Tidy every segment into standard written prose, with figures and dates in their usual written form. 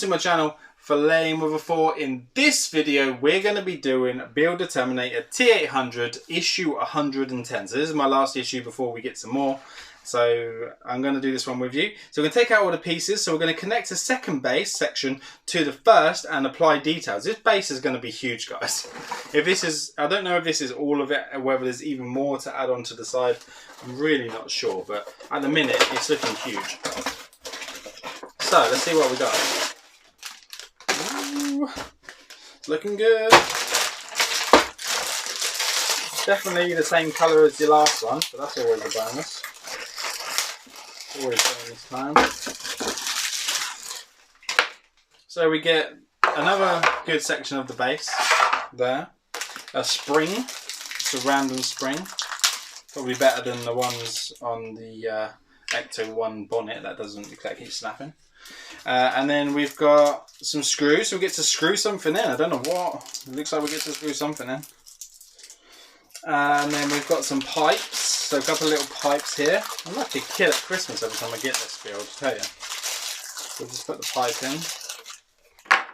to my channel, Filleting with a Fork. In this video, we're going to be doing Build a Terminator T-800 issue 110. So this is my last issue before we get some more. So I'm going to do this one with you. So we're going to take out all the pieces. So we're going to connect a second base section to the first and apply details. This base is going to be huge, guys. If this is, I don't know if this is all of it, or whether there's even more to add on to the side. I'm really not sure, but at the minute it's looking huge. So let's see what we got. Ooh, it's looking good. Definitely the same colour as the last one, but that's always a bonus. Always doing this time. So we get another good section of the base there. A spring. It's a random spring. Probably better than the ones on the Ecto 1 bonnet that doesn't exactly keep snapping. And then we've got some screws. So we get to screw something in. I don't know what. It looks like we get to screw something in. And then we've got some pipes. So a couple of little pipes here. I'm like a kid at Christmas every time I get this build, I tell you. So just put the pipe in.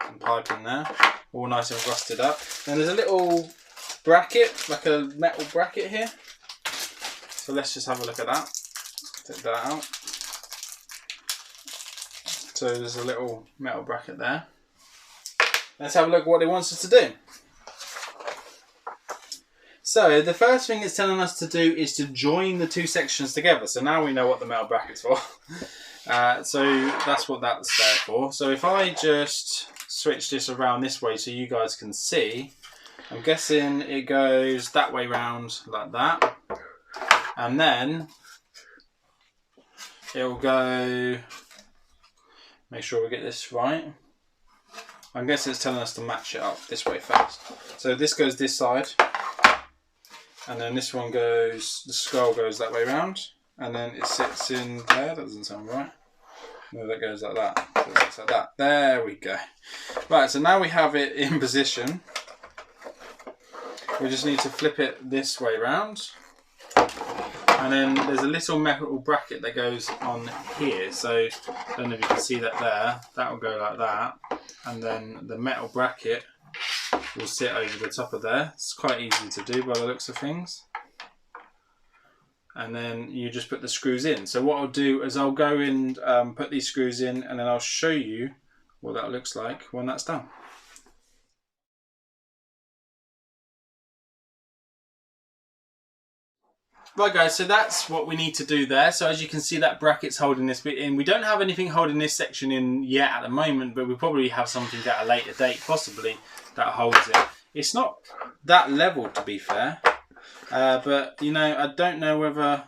And pipe in there. All nice and rusted up. Then there's a little bracket, like a metal bracket here. So let's just have a look at that. Take that out. So there's a little metal bracket there. Let's have a look at what it wants us to do. So the first thing it's telling us to do is to join the two sections together. So now we know what the metal bracket's for. So that's what that's there for. So if I just switch this around this way so you guys can see, I'm guessing it goes that way round like that. And then it will go, make sure we get this right. I'm guessing it's telling us to match it up this way first. So this goes this side. And then this one goes, the skull goes that way round, and then it sits in there. That doesn't sound right. No, that goes like that. So it sits like that. There we go. Right, so now we have it in position. We just need to flip it this way round. And then there's a little metal bracket that goes on here. So I don't know if you can see that there. That will go like that. And then the metal bracket will sit over the top of there. It's quite easy to do by the looks of things. And then you just put the screws in. So what I'll do is I'll go and put these screws in, and then I'll show you what that looks like when that's done. Right guys, so that's what we need to do there. So as you can see, that bracket's holding this bit in. We don't have anything holding this section in yet at the moment, but we probably have something at a later date, possibly, that holds it. It's not that level, to be fair, but you know, I don't know whether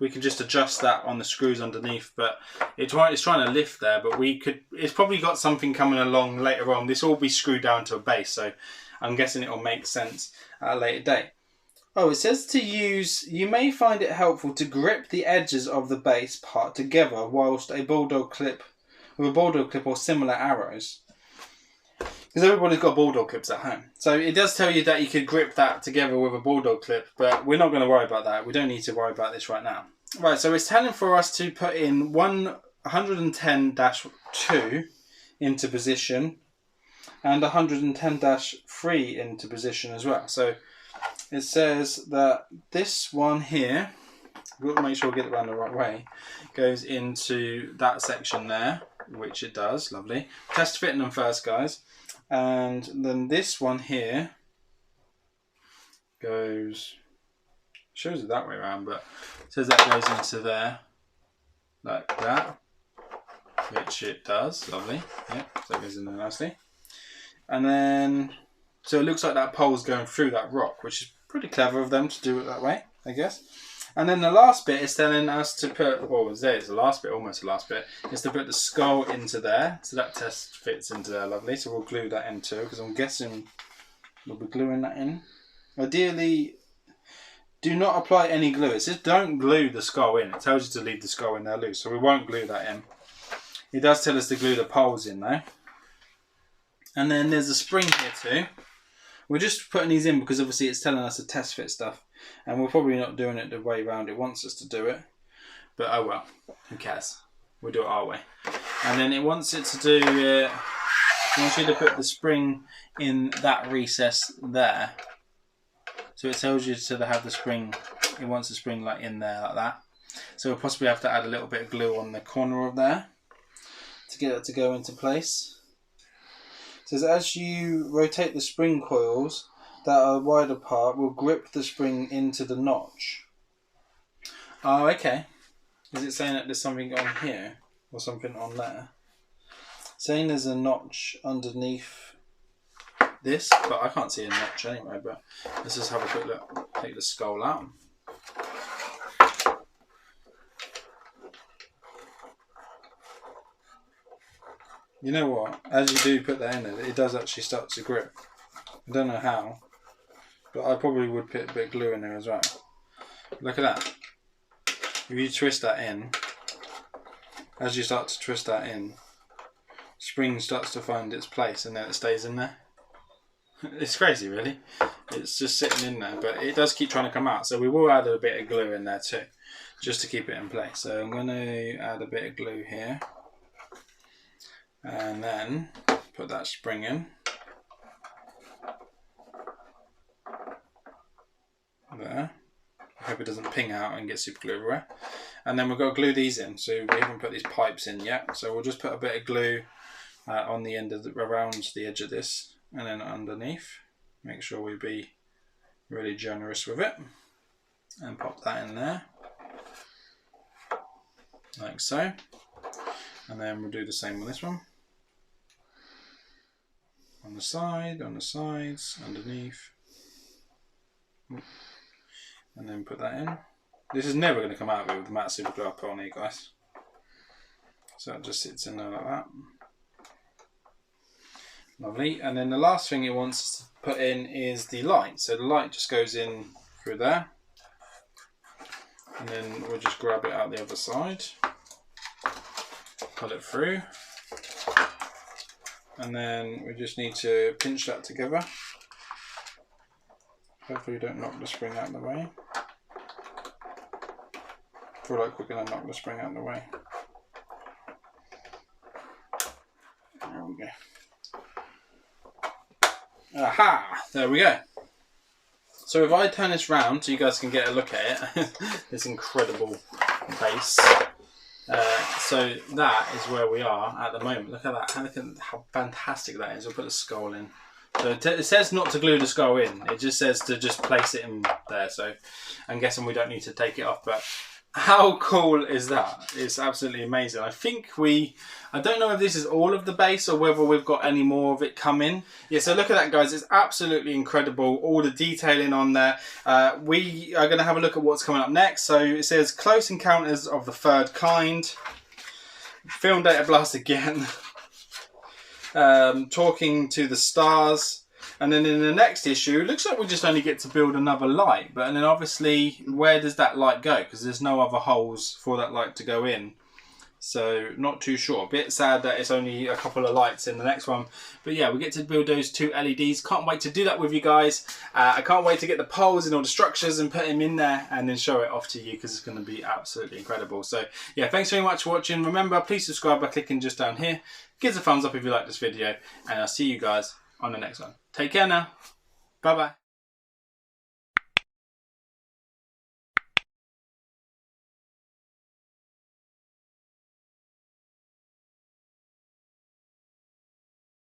we can just adjust that on the screws underneath, but it's trying to lift there, but we could, it's probably got something coming along later on. This will all be screwed down to a base, so I'm guessing it will make sense at a later date. Oh, it says to use, you may find it helpful to grip the edges of the base part together whilst with a bulldog clip or similar arrows. Because everybody's got bulldog clips at home. So it does tell you that you could grip that together with a bulldog clip, but we're not going to worry about that. We don't need to worry about this right now. Right, so it's telling for us to put in 110-2 into position and 110-3 into position as well. So it says that this one here, we've got to make sure we get it around the right way, goes into that section there, which it does, lovely. Test fitting them first, guys. And then this one here goes, shows it that way around, but it says that goes into there, like that, which it does, lovely. Yep, so it goes in there nicely. And then, so it looks like that pole's going through that rock, which is pretty clever of them to do it that way, I guess. And then the last bit is telling us to put, well, there's the last bit, almost the last bit, is to put the skull into there. So that test fits into there, lovely. So we'll glue that in too, because I'm guessing we'll be gluing that in. Ideally, do not apply any glue. It says don't glue the skull in. It tells you to leave the skull in there loose, so we won't glue that in. It does tell us to glue the poles in though. And then there's a spring here too. We're just putting these in because obviously it's telling us to test fit stuff, and we're probably not doing it the way round it wants us to do it, but oh well, who cares, we'll do it our way. And then it wants it to do, it wants you to put the spring in that recess there. So it tells you to have the spring, it wants the spring like in there like that. So we'll possibly have to add a little bit of glue on the corner of there to get it to go into place. It says as you rotate the spring coils that are wide apart, will grip the spring into the notch. Oh, okay. Is it saying that there's something on here or something on there? Saying there's a notch underneath this, but I can't see a notch anyway. But let's just have a quick look. Take the skull out. You know what? As you do put that in there, it does actually start to grip. I don't know how, but I probably would put a bit of glue in there as well. Look at that. If you twist that in, as you start to twist that in, spring starts to find its place and then it stays in there. It's crazy, really. It's just sitting in there, but it does keep trying to come out. So we will add a bit of glue in there too, just to keep it in place. So I'm going to add a bit of glue here. And then put that spring in. There. I hope it doesn't ping out and get super glue everywhere. And then we've got to glue these in. So we haven't put these pipes in yet. So we'll just put a bit of glue on the end of around the edge of this, and then underneath. Make sure we be really generous with it. And pop that in there. Like so. And then we'll do the same with this one. On the side, on the sides, underneath. And then put that in. This is never going to come out with the matte super glue I put on here, guys. So it just sits in there like that. Lovely. And then the last thing it wants us to put in is the light. So the light just goes in through there. And then we'll just grab it out the other side. Pull it through. And then we just need to pinch that together. Hopefully you don't knock the spring out of the way. I feel like we're going to knock the spring out of the way. There we go. Aha! There we go. So if I turn this round so you guys can get a look at it, this incredible base. So that is where we are at the moment. Look at that. Look at how fantastic that is. We'll put the skull in. So it says not to glue the skull in. It just says to just place it in there. So I'm guessing we don't need to take it off. But how cool is that? It's absolutely amazing. I think I don't know if this is all of the base or whether we've got any more of it coming. Yeah, so look at that, guys. It's absolutely incredible. All the detailing on there. We are going to have a look at what's coming up next. So it says Close Encounters of the Third Kind. Film Data Blast again. Talking to the Stars. And then in the next issue, it looks like we just only get to build another light. But and then obviously, where does that light go? Because there's no other holes for that light to go in. So not too sure. A bit sad that it's only a couple of lights in the next one. But yeah, we get to build those 2 LEDs. Can't wait to do that with you guys. I can't wait to get the poles and all the structures and put them in there and then show it off to you because it's going to be absolutely incredible. So yeah, thanks very much for watching. Remember, please subscribe by clicking just down here. Give us a thumbs up if you like this video. And I'll see you guys on the next one. Take care now. Bye bye.